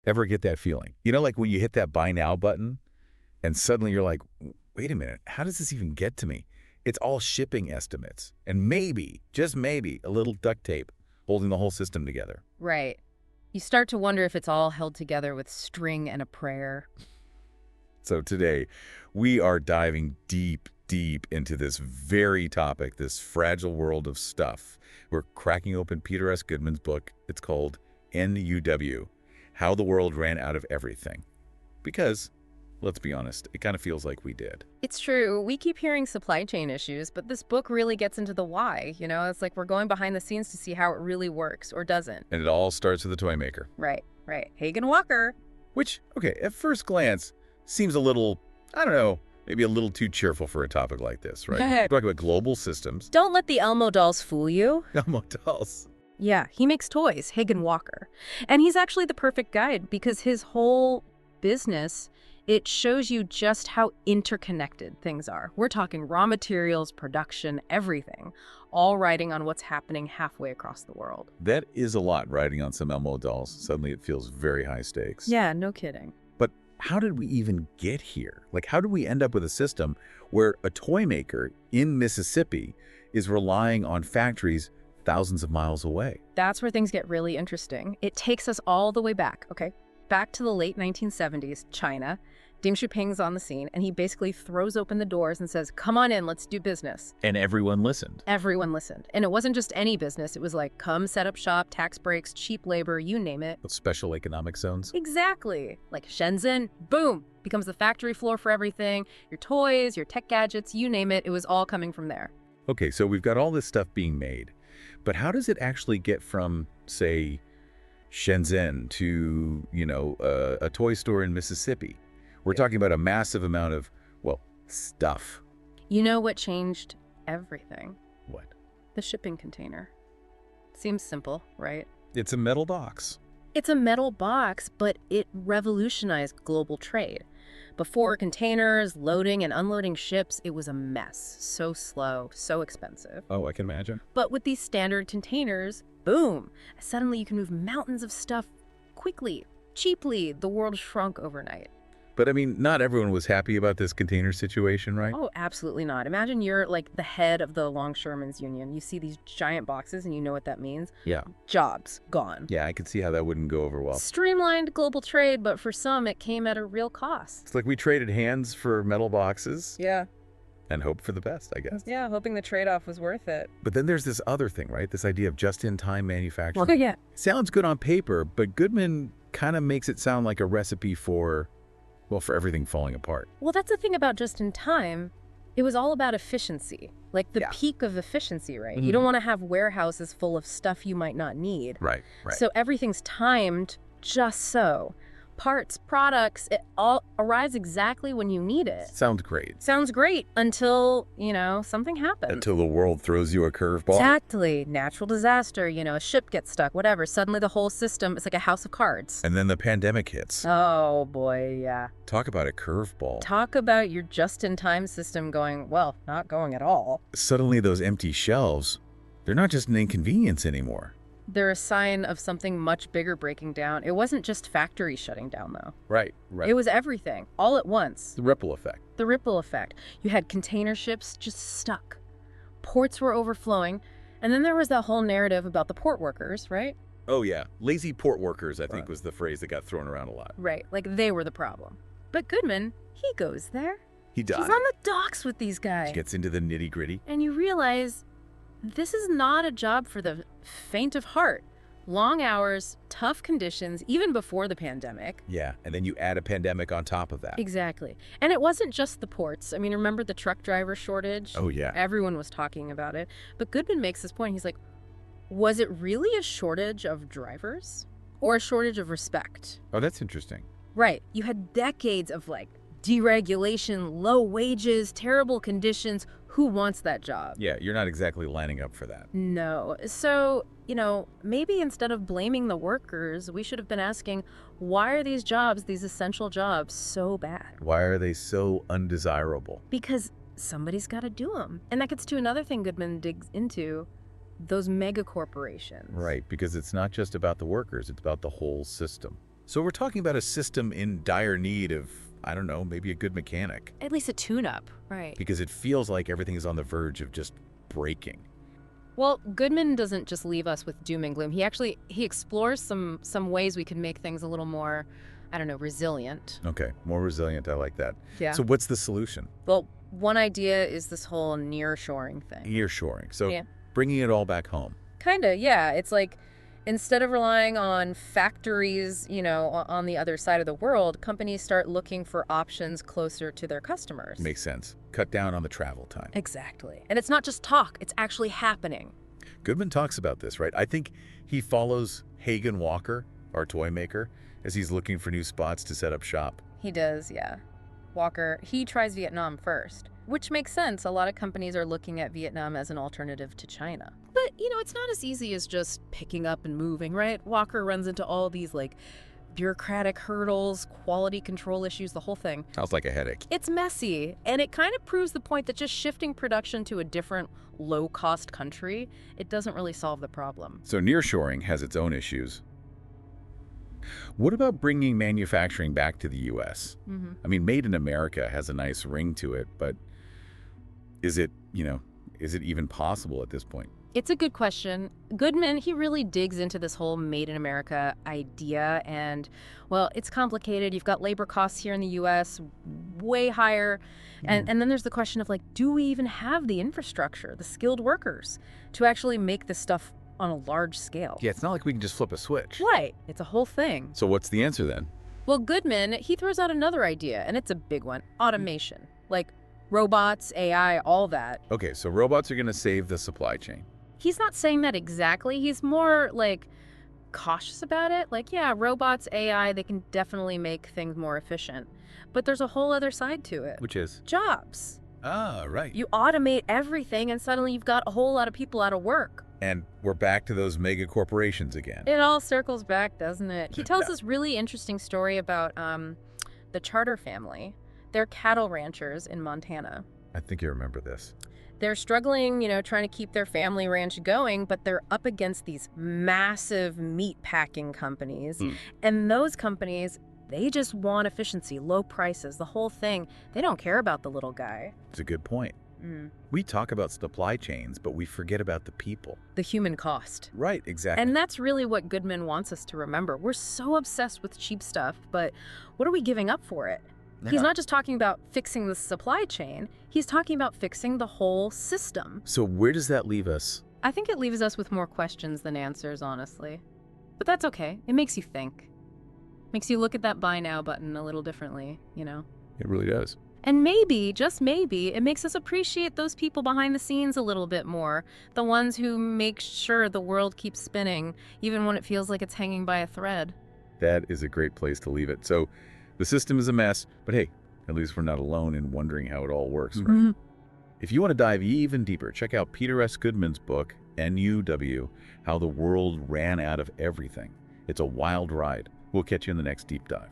Ever get that feeling? You know, like when you hit that buy now button and suddenly you're like, wait a minute, how does this even get to me? It's all shipping estimates and maybe, just maybe, a little duct tape holding the whole system together. Right. You start to wonder if it's all held together with string and a prayer. So today, we are diving deep into this very topic, this fragile world of stuff. We're cracking open Peter S. Goodman's book. It's called NUW, How the World Ran Out of Everything. Because, let's be honest, it kind of feels like we did. It's true. We keep hearing supply chain issues, but this book really gets into the why. You know, it's like we're going behind the scenes to see how it really works or doesn't. And it all starts with the toy maker. Right. Hagen Walker. Which, okay, at first glance, seems a little, I don't know, maybe a little too cheerful for a topic like this, right? We're talking about global systems. Don't let the Elmo dolls fool you. Elmo dolls. Yeah, he makes toys, Hagen Walker. And he's actually the perfect guide because his whole business, it shows you just how interconnected things are. We're talking raw materials, production, everything, all riding on what's happening halfway across the world. That is a lot, riding on some Elmo dolls. Suddenly it feels very high stakes. Yeah, no kidding. But how did we even get here? Like, how did we end up with a system where a toy maker in Mississippi is relying on factories thousands of miles away? That's where things get really interesting. It takes us all the way back, okay? Back to the late 1970s, China. Deng Xiaoping's on the scene, and he basically throws open the doors and says, come on in, let's do business. And everyone listened. Everyone listened. And it wasn't just any business. It was like, come set up shop, tax breaks, cheap labor, you name it. With special economic zones. Exactly. Like Shenzhen, boom, becomes the factory floor for everything. Your toys, your tech gadgets, you name it. It was all coming from there. Okay, so we've got all this stuff being made. But how does it actually get from, say, Shenzhen to, a toy store in Mississippi? We're talking about a massive amount of, well, stuff. You know what changed everything? What? The shipping container. Seems simple, right? It's a metal box. It's a metal box, but it revolutionized global trade. Before containers, loading and unloading ships, it was a mess. So slow, so expensive. Oh, I can imagine. But with these standard containers, boom, suddenly you can move mountains of stuff quickly, cheaply. The world shrunk overnight. But I mean, not everyone was happy about this container situation, right? Oh, absolutely not. Imagine you're like the head of the Longshoremen's Union. You see these giant boxes and you know what that means. Yeah. Jobs gone. Yeah, I could see how that wouldn't go over well. Streamlined global trade, but for some, it came at a real cost. It's like we traded hands for metal boxes. Yeah. And hope for the best, I guess. Yeah, hoping the trade-off was worth it. But then there's this other thing, right? This idea of just-in-time manufacturing. Well, yeah. Sounds good on paper, but Goodman kind of makes it sound like a recipe for, well, for everything falling apart. Well, that's the thing about just-in-time. It was all about efficiency, like the peak of efficiency, right? You don't want to have warehouses full of stuff you might not need. Right. So everything's timed just so. Parts, products, it all arrives exactly when you need it. Sounds great. Sounds great until, something happens. Until the world throws you a curveball. Exactly. Natural disaster, a ship gets stuck, whatever. Suddenly the whole system is like a house of cards. And then the pandemic hits. Oh, boy, yeah. Talk about a curveball. Talk about your just-in-time system going, well, not going at all. Suddenly those empty shelves, they're not just an inconvenience anymore. They're a sign of something much bigger breaking down. It wasn't just factories shutting down, though. Right. It was everything, all at once. The ripple effect. The ripple effect. You had container ships just stuck. Ports were overflowing. And then there was that whole narrative about the port workers, right? Oh, yeah. Lazy port workers, I think, was the phrase that got thrown around a lot. Right. Like they were the problem. But Goodman, he goes there. He does. He's on the docks with these guys. He gets into the nitty-gritty. And you realize this is not a job for the faint of heart. Long hours, tough conditions, even before the pandemic. Yeah, and then you add a pandemic on top of that. Exactly. And it wasn't just the ports. I mean, remember the truck driver shortage? Oh, yeah. Everyone was talking about it. But Goodman makes this point. He's like, was it really a shortage of drivers or a shortage of respect? Oh, that's interesting. Right. You had decades of deregulation, low wages, terrible conditions. Who wants that job? Yeah, you're not exactly lining up for that. No. So, maybe instead of blaming the workers, we should have been asking, why are these jobs, these essential jobs, so bad? Why are they so undesirable? Because somebody's got to do them. And that gets to another thing Goodman digs into, those mega corporations. Right, because it's not just about the workers, it's about the whole system. So we're talking about a system in dire need of, I don't know, maybe a good mechanic. At least a tune-up, right. Because it feels like everything is on the verge of just breaking. Well, Goodman doesn't just leave us with doom and gloom. He explores some ways we can make things a little more, I don't know, resilient. Okay, more resilient, I like that. Yeah. So what's the solution? Well, one idea is this whole nearshoring thing. Nearshoring. So Yeah. bringing it all back home. Kinda, yeah. It's like, instead of relying on factories, on the other side of the world, companies start looking for options closer to their customers. Makes sense. Cut down on the travel time. Exactly. And it's not just talk, it's actually happening. Goodman talks about this, right? I think he follows Hagen Walker, our toy maker, as he's looking for new spots to set up shop. He does, yeah. Walker, he tries Vietnam first, which makes sense. A lot of companies are looking at Vietnam as an alternative to China. But, it's not as easy as just picking up and moving, right? Walker runs into all these, bureaucratic hurdles, quality control issues, the whole thing. Sounds like a headache. It's messy, and it kind of proves the point that just shifting production to a different low-cost country, it doesn't really solve the problem. So nearshoring has its own issues. What about bringing manufacturing back to the U.S.? I mean, made in America has a nice ring to it, but is it even possible at this point? It's a good question. Goodman, he really digs into this whole made in America idea, and, well, it's complicated. You've got labor costs here in the U.S. way higher, and then there's the question of, do we even have the infrastructure, the skilled workers, to actually make this stuff on a large scale? Yeah, it's not like we can just flip a switch. Right. It's a whole thing. So what's the answer then? Well, Goodman, he throws out another idea, and it's a big one. Automation. Robots, AI, all that. Okay, so robots are going to save the supply chain. He's not saying that exactly. He's more, cautious about it. Yeah, robots, AI, they can definitely make things more efficient. But there's a whole other side to it. Which is? Jobs. Ah, right. You automate everything, and suddenly you've got a whole lot of people out of work. And we're back to those mega corporations again. It all circles back, doesn't it? He tells this really interesting story about the Charter family. They're cattle ranchers in Montana. I think you remember this. They're struggling, trying to keep their family ranch going, but they're up against these massive meat packing companies. And those companies, they just want efficiency, low prices, the whole thing. They don't care about the little guy. It's a good point. We talk about supply chains, but we forget about the people. The human cost. Right, exactly. And that's really what Goodman wants us to remember. We're so obsessed with cheap stuff, but what are we giving up for it? Yeah. He's not just talking about fixing the supply chain, he's talking about fixing the whole system. So where does that leave us? I think it leaves us with more questions than answers, honestly. But that's okay. It makes you think. Makes you look at that buy now button a little differently, It really does. And maybe, just maybe, it makes us appreciate those people behind the scenes a little bit more. The ones who make sure the world keeps spinning, even when it feels like it's hanging by a thread. That is a great place to leave it. So the system is a mess, but hey, at least we're not alone in wondering how it all works, right? If you want to dive even deeper, check out Peter S. Goodman's book, NUW, How the World Ran Out of Everything. It's a wild ride. We'll catch you in the next deep dive.